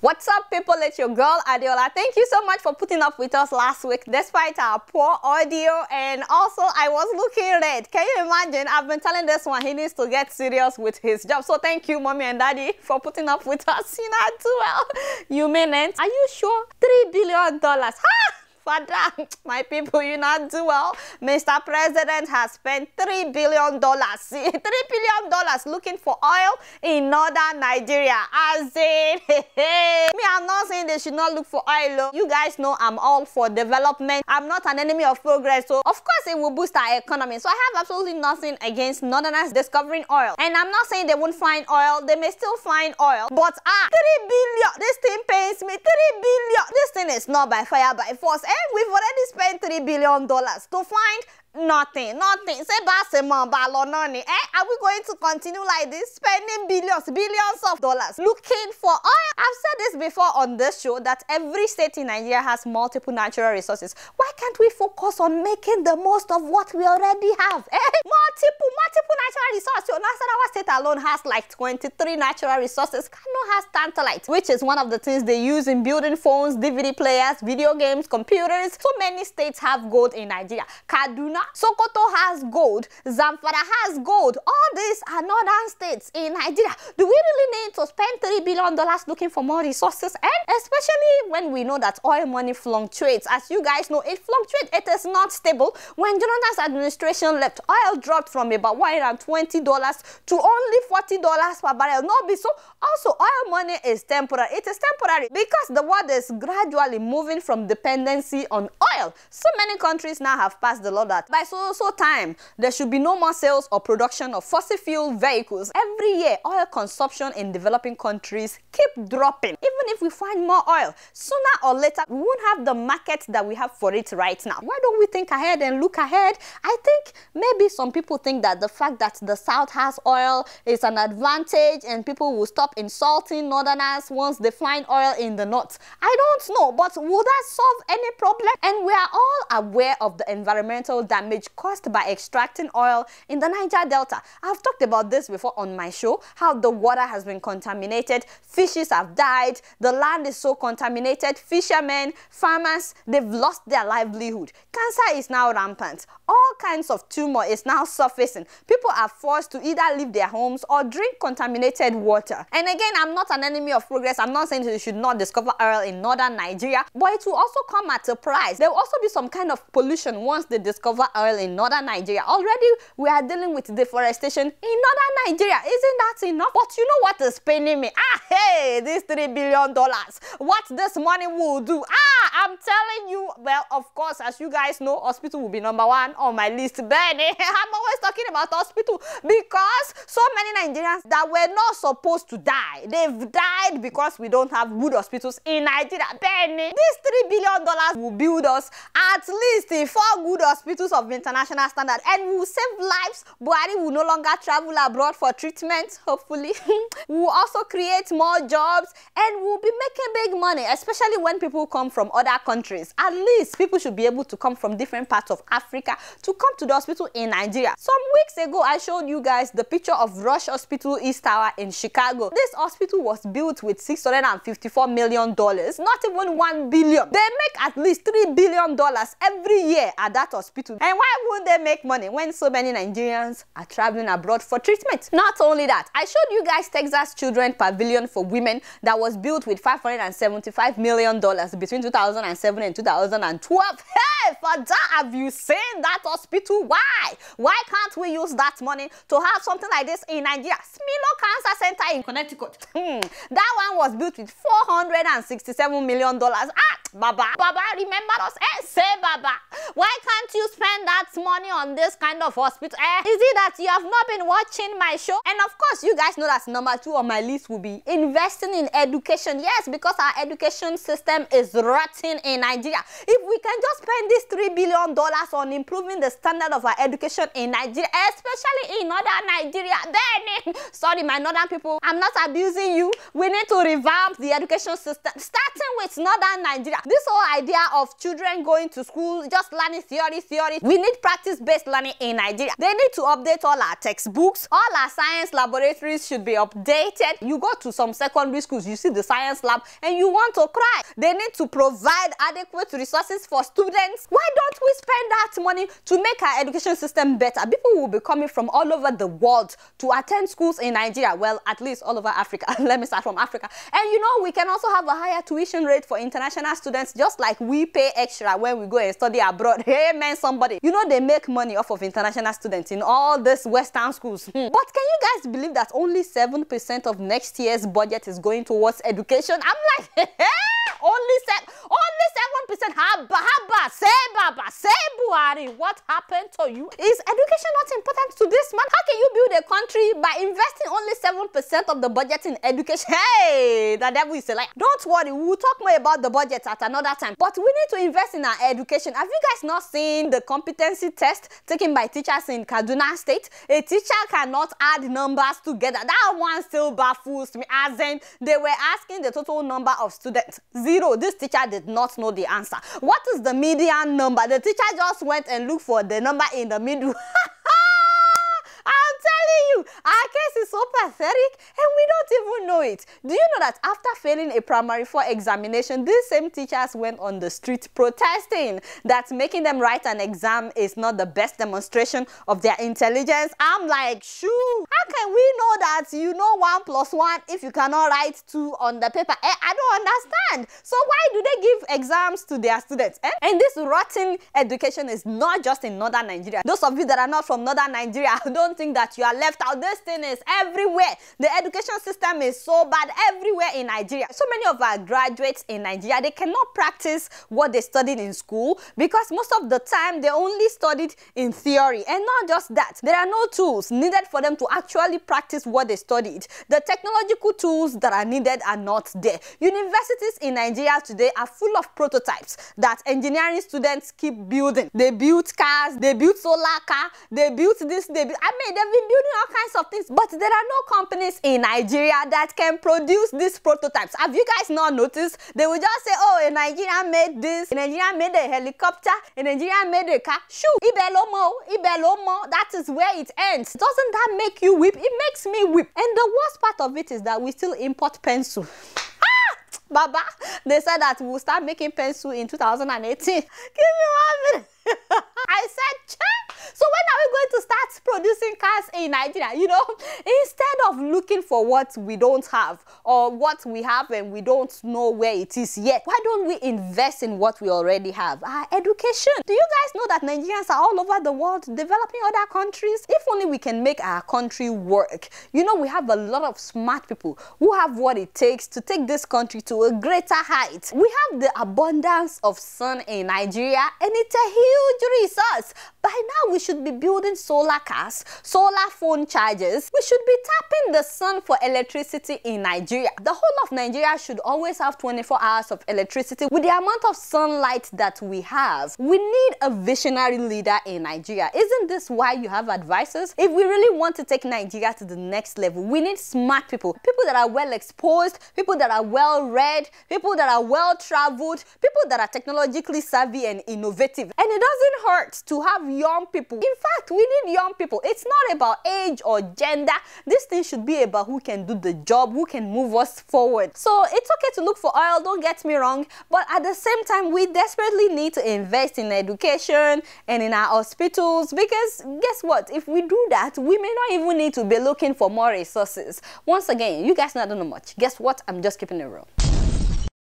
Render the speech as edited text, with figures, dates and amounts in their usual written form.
What's up, people? It's your girl Adeola. Thank you so much for putting up with us last week despite our poor audio, and also I was looking red. Can you imagine? I've been telling this one he needs to get serious with his job. So thank you, mommy and daddy, for putting up with us. You not too well. You mean it? Are you sure? $3 billion. Ha! Father, my people, you not do well. Mr. President has spent $3 billion. See, $3 billion looking for oil in northern Nigeria. As in, me, I'm not saying they should not look for oil. You guys know I'm all for development. I'm not an enemy of progress. So, of course, it will boost our economy. So, I have absolutely nothing against northerners discovering oil. And I'm not saying they won't find oil. They may still find oil. But, 3 billion. This thing pains me. 3 billion. This thing is not by fire, by force. We've already spent $3 billion to find nothing. Say are we going to continue like this, spending billions of dollars looking for oil? I've said this before on this show that every state in Nigeria has multiple natural resources. Why can't we focus on making the most of what we already have? Multiple natural resources. Nasarawa state alone has like 23 natural resources. Kano has tantalite, which is one of the things they use in building phones, DVD players, video games, computers. So many states have gold in Nigeria. Kaduna, Sokoto has gold, Zamfara has gold. All these are northern states in Nigeria. Do we really need to spend $3 billion looking for more resources? And especially when we know that oil money fluctuates. As you guys know, it fluctuates. It is not stable. When Jonathan's administration left, oil dropped from about $120 to only $40 per barrel. No, be so. Also, oil money is temporary. It is temporary because the world is gradually moving from dependency on oil. So many countries now have passed the law that by so time, there should be no more sales or production of fossil fuel vehicles. Every year, oil consumption in developing countries keep dropping. Even if we find more oil, sooner or later, we won't have the market that we have for it right now. Why don't we think ahead and look ahead? I think maybe some people think that the fact that the South has oil is an advantage and people will stop insulting Northerners once they find oil in the North. I don't know, but will that solve any problem? And we are all aware of the environmental damage caused by extracting oil in the Niger Delta. I've talked about this before on my show, how the water has been contaminated, fishes have died, the land is so contaminated, fishermen, farmers, they've lost their livelihood. Cancer is now rampant. All kinds of tumor is now surfacing. People are forced to either leave their homes or drink contaminated water. And again, I'm not an enemy of progress. I'm not saying that you should not discover oil in northern Nigeria, but it will also come at a price. There will also be some kind of pollution once they discover oil in northern Nigeria. Already, we are dealing with deforestation in northern Nigeria. Isn't that enough? But you know what is paining me? Hey, this $3 billion. What this money will do? I'm telling you, well, of course, as you guys know, hospital will be number one on my list. Benny, I'm always talking about hospital because so many Nigerians that were not supposed to die, they've died because we don't have good hospitals in Nigeria. Benny, this $3 billion will build us at least 4 good hospitals of international standard and will save lives. Buhari will no longer travel abroad for treatment, hopefully. We'll also create more jobs and we'll be making big money, especially when people come from other countries. At least people should be able to come from different parts of Africa to come to the hospital in Nigeria. Some weeks ago, I showed you guys the picture of Rush Hospital East Tower in Chicago. This hospital was built with $654 million, not even $1 billion. They make at least $3 billion every year at that hospital. And why wouldn't they make money when so many Nigerians are traveling abroad for treatment? Not only that, I showed you guys Texas Children Pavilion for Women that was built with $575 million between 2007 and 2012. Hey, for that, have you seen that hospital? Why? Why can't we use that money to have something like this in Nigeria? Smilo Cancer Center in Connecticut. That one was built with $467 million. Baba, remember us? Say Baba. Why can't you spend that money on this kind of hospital? Is it that you have not been watching my show? And of course, you guys know that number 2 on my list will be investing in education. Yes, because our education system is rotten in Nigeria. If we can just spend this $3 billion on improving the standard of our education in Nigeria, especially in northern Nigeria, then, sorry, my northern people, I'm not abusing you. We need to revamp the education system, starting with northern Nigeria. This whole idea of children going to school, just learning theory. We need practice-based learning in Nigeria. They need to update all our textbooks. All our science laboratories should be updated. You go to some secondary schools, you see the science lab, and you want to cry. They need to provide adequate resources for students. Why don't we spend that money to make our education system better? People will be coming from all over the world to attend schools in Nigeria. Well, at least all over Africa. Let me start from Africa. And you know, we can also have a higher tuition rate for international students, just like we pay extra when we go and study abroad. Hey man, somebody. You know, they make money off of international students in all these Western schools. But can you guys believe that only 7% of next year's budget is going towards education? I'm like, only 7%. Say Buhari, what happened to you? Is education not important to this man? How can you build a country by investing only 7% of the budget in education? Hey, the devil is a lie. Don't worry, we'll talk more about the budget at another time. But we need to invest in our education. Have you guys not seen the competency test taken by teachers in Kaduna State? A teacher cannot add numbers together. That one still baffles me. As in, they were asking the total number of students. 0. This teacher did not know the answer. What is the median number? The teacher just went and looked for the number in the middle. I'm telling you, our case is so pathetic and we don't even know it. Do you know that after failing a primary 4 examination, these same teachers went on the street protesting that making them write an exam is not the best demonstration of their intelligence? I'm like, shoo, how can we know that you know 1 + 1 if you cannot write 2 on the paper? I don't understand. So why do they give exams to their students? And this rotten education is not just in northern Nigeria. Those of you that are not from northern Nigeria, don't think that you are left out. This thing is everywhere. The education system is so bad everywhere in Nigeria. So many of our graduates in Nigeria, they cannot practice what they studied in school because most of the time they only studied in theory. And not just that, there are no tools needed for them to actually practice what they studied. The technological tools that are needed are not there. Universities in Nigeria today are full of prototypes that engineering students keep building. They build cars, they build solar car, they built this, they've been building all kinds of things, but there are no companies in Nigeria that can produce these prototypes. Have you guys not noticed? They will just say, oh, a Nigerian made this, a Nigerian made a helicopter, a Nigerian made a car. Shoo, Ibelomo, that is where it ends. Doesn't that make you weep? It makes me weep. And the worst part of it is that we still import pencil. Baba, they said that we'll start making pencil in 2018. Give me 1 minute. I said, cha. So when are we going to start producing cars in Nigeria? You know, instead of looking for what we don't have or what we have and we don't know where it is yet, why don't we invest in what we already have? Our education. Do you guys know that Nigerians are all over the world developing other countries? If only we can make our country work. You know, we have a lot of smart people who have what it takes to take this country to a greater height. We have the abundance of sun in Nigeria and it's a huge resource. By now, we should be building solar cars, solar phone chargers. We should be tapping the sun for electricity in Nigeria. The whole of Nigeria should always have 24 hours of electricity. With the amount of sunlight that we have, we need a visionary leader in Nigeria. Isn't this why you have advisors? If we really want to take Nigeria to the next level, we need smart people. People that are well exposed, people that are well read, people that are well traveled, people that are technologically savvy and innovative. And it doesn't hurt to have young people. In fact, we need young people. It's not about age or gender. This thing should be about who can do the job, who can move us forward. So it's okay to look for oil, don't get me wrong, but at the same time, we desperately need to invest in education and in our hospitals because guess what? If we do that, we may not even need to be looking for more resources. Once again, you guys not know much. Guess what? I'm just keeping it real.